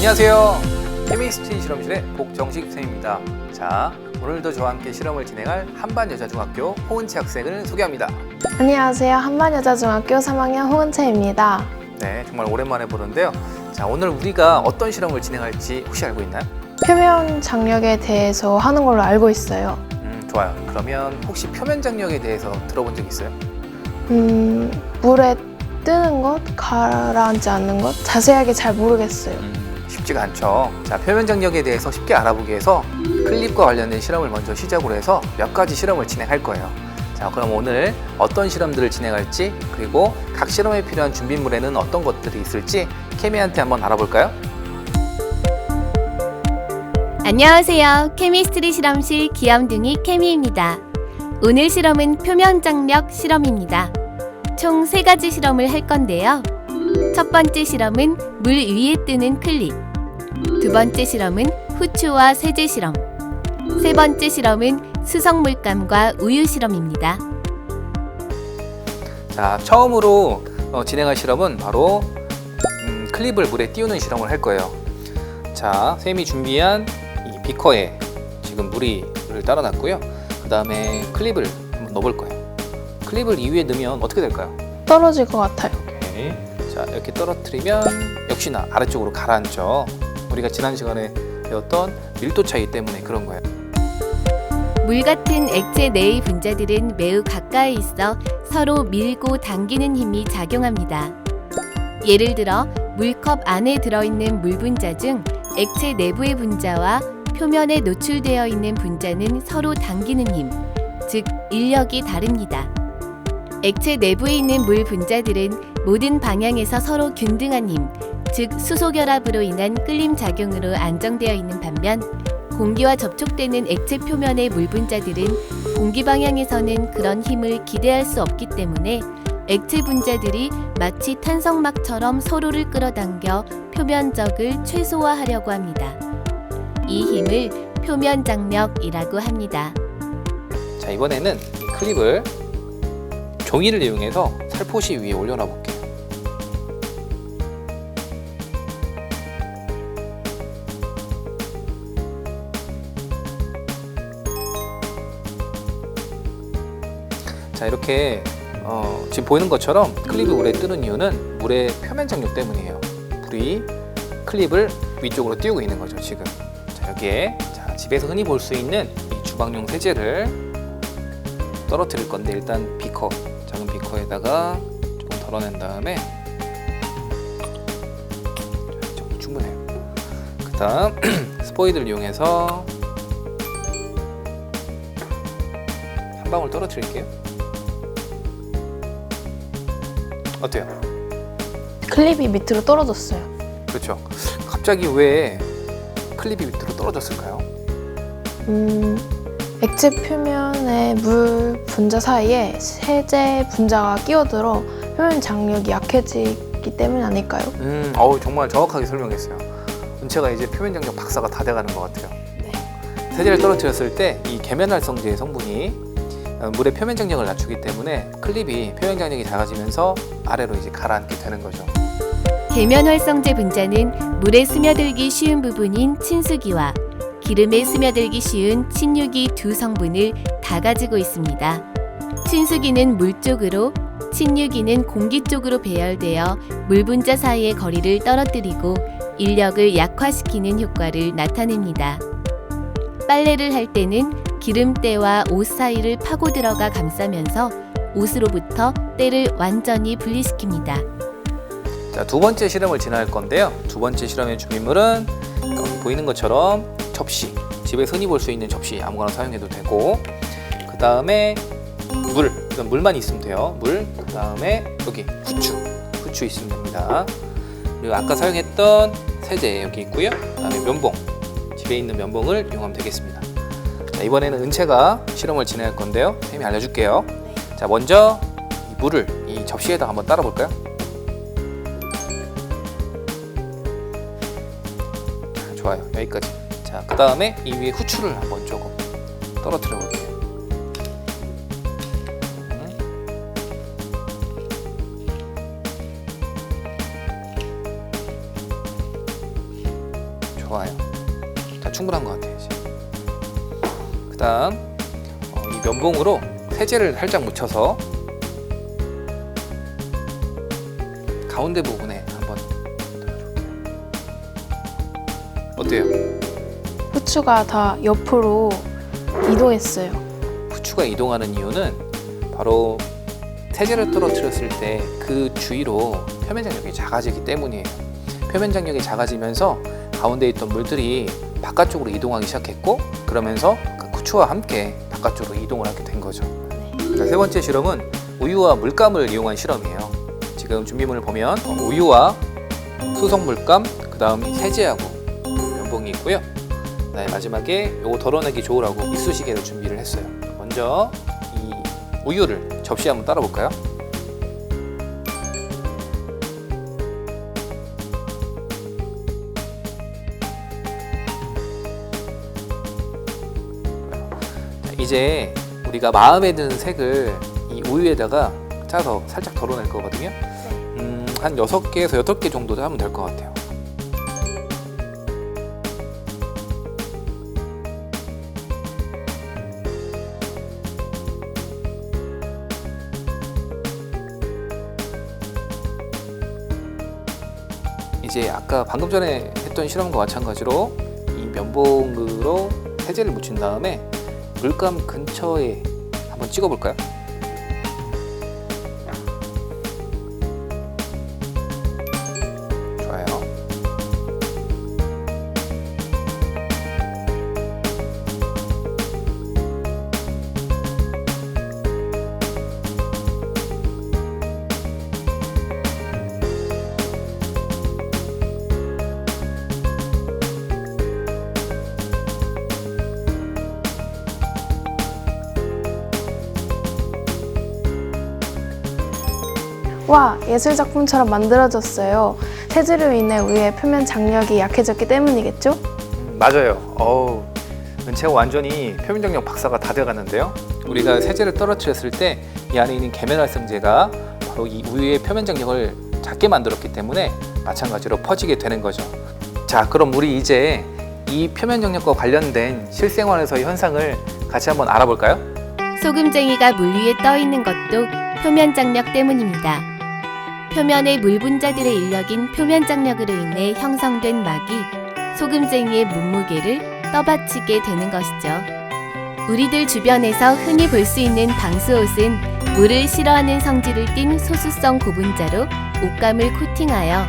안녕하세요. 케미스트리 실험실의 복정식 선생님입니다. 자, 오늘도 저와 함께 실험을 진행할 한반여자중학교 호은채 학생을 소개합니다. 안녕하세요. 한반여자중학교 3학년 호은채입니다. 네, 정말 오랜만에 보는데요. 자, 오늘 우리가 어떤 실험을 진행할지 혹시 알고 있나요? 표면 장력에 대해서 하는 걸로 알고 있어요. 좋아요. 그러면 혹시 표면 장력에 대해서 들어본 적 있어요? 물에 뜨는 것, 가라앉지 않는 것 자세하게 잘 모르겠어요. 쉽지가 않죠. 자, 표면 장력에 대해서 쉽게 알아보기 위해서 클립과 관련된 실험을 먼저 시작으로 해서 몇 가지 실험을 진행할 거예요. 자, 그럼 오늘 어떤 실험들을 진행할지, 그리고 각 실험에 필요한 준비물에는 어떤 것들이 있을지 케미한테 한번 알아볼까요? 안녕하세요. 케미스트리 실험실 귀염둥이 케미입니다. 오늘 실험은 표면 장력 실험입니다. 총 3가지 실험을 할 건데요. 첫 번째 실험은 물 위에 뜨는 클립, 두 번째 실험은 후추와 세제 실험, 세 번째 실험은 수성물감과 우유 실험입니다. 자, 처음으로 진행할 실험은 바로 클립을 물에 띄우는 실험을 할 거예요. 자, 선생님이 준비한 이 비커에 지금 물을 따라놨고요. 그 다음에 클립을 한번 넣어볼 거예요. 클립을 이 위에 넣으면 어떻게 될까요? 떨어질 것 같아요. 오케이. 자, 이렇게 떨어뜨리면 역시나 아래쪽으로 가라앉죠. 우리가 지난 시간에 배웠던 밀도 차이 때문에 그런 거예요. 물 같은 액체 내의 분자들은 매우 가까이 있어 서로 밀고 당기는 힘이 작용합니다. 예를 들어 물컵 안에 들어있는 물 분자 중 액체 내부의 분자와 표면에 노출되어 있는 분자는 서로 당기는 힘, 즉 인력이 다릅니다. 액체 내부에 있는 물 분자들은 모든 방향에서 서로 균등한 힘, 즉 수소결합으로 인한 끌림 작용으로 안정되어 있는 반면 공기와 접촉되는 액체 표면의 물 분자들은 공기 방향에서는 그런 힘을 기대할 수 없기 때문에 액체 분자들이 마치 탄성막처럼 서로를 끌어당겨 표면적을 최소화하려고 합니다. 이 힘을 표면 장력이라고 합니다. 자, 이번에는 이 클립을 종이를 이용해서 살포시 위에 올려놔 볼게요. 자, 이렇게 지금 보이는 것처럼 클립이 물에 뜨는 이유는 물의 표면 장력 때문이에요. 물이 클립을 위쪽으로 띄우고 있는 거죠, 지금. 자, 여기에 집에서 흔히 볼 수 있는 이 주방용 세제를 떨어뜨릴 건데, 일단 작은 비커에다가 조금 덜어낸 다음에 이 충분해요. 그 다음 스포이드를 이용해서 한 방울 떨어뜨릴게요. 어때요? 클립이 밑으로 떨어졌어요. 그렇죠. 갑자기 왜 클립이 밑으로 떨어졌을까요? 액체 표면의 물 분자 사이에 세제 분자가 끼어들어 표면 장력이 약해지기 때문 아닐까요? 정말 정확하게 설명했어요. 은채가 이제 표면 장력 박사가 다 돼가는 것 같아요. 네. 세제를 떨어뜨렸을 때 이 계면활성제의 성분이 물의 표면 장력을 낮추기 때문에 클립이 표면 장력이 작아지면서 아래로 이제 가라앉게 되는 거죠. 계면활성제 분자는 물에 스며들기 쉬운 부분인 친수기와 기름에 스며들기 쉬운 친유기 두 성분을 다 가지고 있습니다. 친수기는 물 쪽으로, 친유기는 공기 쪽으로 배열되어 물 분자 사이의 거리를 떨어뜨리고 인력을 약화시키는 효과를 나타냅니다. 빨래를 할 때는 기름때와 옷 사이를 파고 들어가 감싸면서 옷으로부터 때를 완전히 분리시킵니다. 자, 두 번째 실험을 진행할 건데요. 두 번째 실험의 준비물은 여기 보이는 것처럼 접시, 집에서 흔히 볼 수 있는 접시 아무거나 사용해도 되고, 그 다음에 이건 물만 있으면 돼요. 그 다음에 여기 후추 있으면 됩니다. 그리고 아까 사용했던 세제 여기 있고요. 그 다음에 면봉, 집에 있는 면봉을 이용하면 되겠습니다. 자, 이번에는 은채가 실험을 진행할 건데요. 선생님이 알려줄게요. 자, 먼저 이 물을 이 접시에다 한번 따라 볼까요? 좋아요, 여기까지. 자, 그 다음에 이 위에 후추를 한번 조금 떨어뜨려 볼게요. 좋아요. 자, 충분한 것 같아요. 이제. 그다음 이 면봉으로 세제를 살짝 묻혀서 가운데 부분에 한번 어때요? 후추가 다 옆으로 이동했어요. 후추가 이동하는 이유는 바로 세제를 떨어뜨렸을 때 그 주위로 표면 장력이 작아지기 때문이에요. 표면 장력이 작아지면서 가운데 있던 물들이 바깥쪽으로 이동하기 시작했고, 그러면서 그 후추와 함께 바깥쪽으로 이동을 하게 된 거죠. 자, 세 번째 실험은 우유와 물감을 이용한 실험이에요. 지금 준비물을 보면 우유와 수성 물감, 그 다음 세제하고 면봉이 있고요. 그다음에 마지막에 요거 덜어내기 좋으라고 이쑤시개를 준비를 했어요. 먼저 이 우유를 접시에 한번 따라 볼까요? 이제 우리가 마음에 드는 색을 이 우유에다가 짜서 살짝 덜어낼 거거든요. 한 6개에서 8개 정도 하면 될 것 같아요. 이제 아까 방금 전에 했던 실험과 마찬가지로 이 면봉으로 세제를 묻힌 다음에 물감 근처에 한번 찍어볼까요? 좋아요. 와, 예술작품처럼 만들어졌어요. 세제로 인해 우유의 표면 장력이 약해졌기 때문이겠죠? 맞아요. 은채가 완전히 표면 장력 박사가 다 돼가는데요. 우리가 세제를 떨어뜨렸을 때 이 안에 있는 계면활성제가 바로 이 우유의 표면 장력을 작게 만들었기 때문에 마찬가지로 퍼지게 되는 거죠. 자, 그럼 우리 이제 이 표면 장력과 관련된 실생활에서의 현상을 같이 한번 알아볼까요? 소금쟁이가 물 위에 떠 있는 것도 표면 장력 때문입니다. 표면의 물 분자들의 인력인 표면 장력으로 인해 형성된 막이 소금쟁이의 몸무게를 떠받치게 되는 것이죠. 우리들 주변에서 흔히 볼 수 있는 방수옷은 물을 싫어하는 성질을 띤 소수성 고분자로 옷감을 코팅하여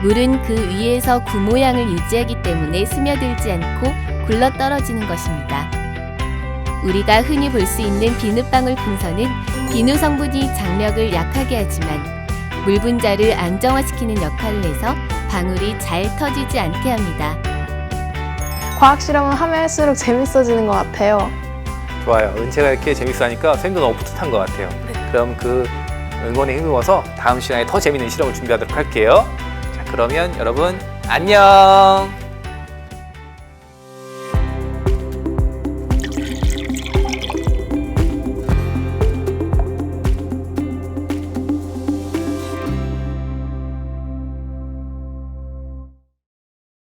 물은 그 위에서 구 모양을 유지하기 때문에 스며들지 않고 굴러떨어지는 것입니다. 우리가 흔히 볼 수 있는 비눗방울 풍선은 비누 성분이 장력을 약하게 하지만 물 분자를 안정화시키는 역할을 해서 방울이 잘 터지지 않게 합니다. 과학 실험은 하면 할수록 재밌어지는 것 같아요. 좋아요. 은채가 이렇게 재밌어 하니까 선생님도 너무 뿌듯한 것 같아요. 그럼 그 응원에 힘입어서 다음 시간에 더 재밌는 실험을 준비하도록 할게요. 자, 그러면 여러분 안녕!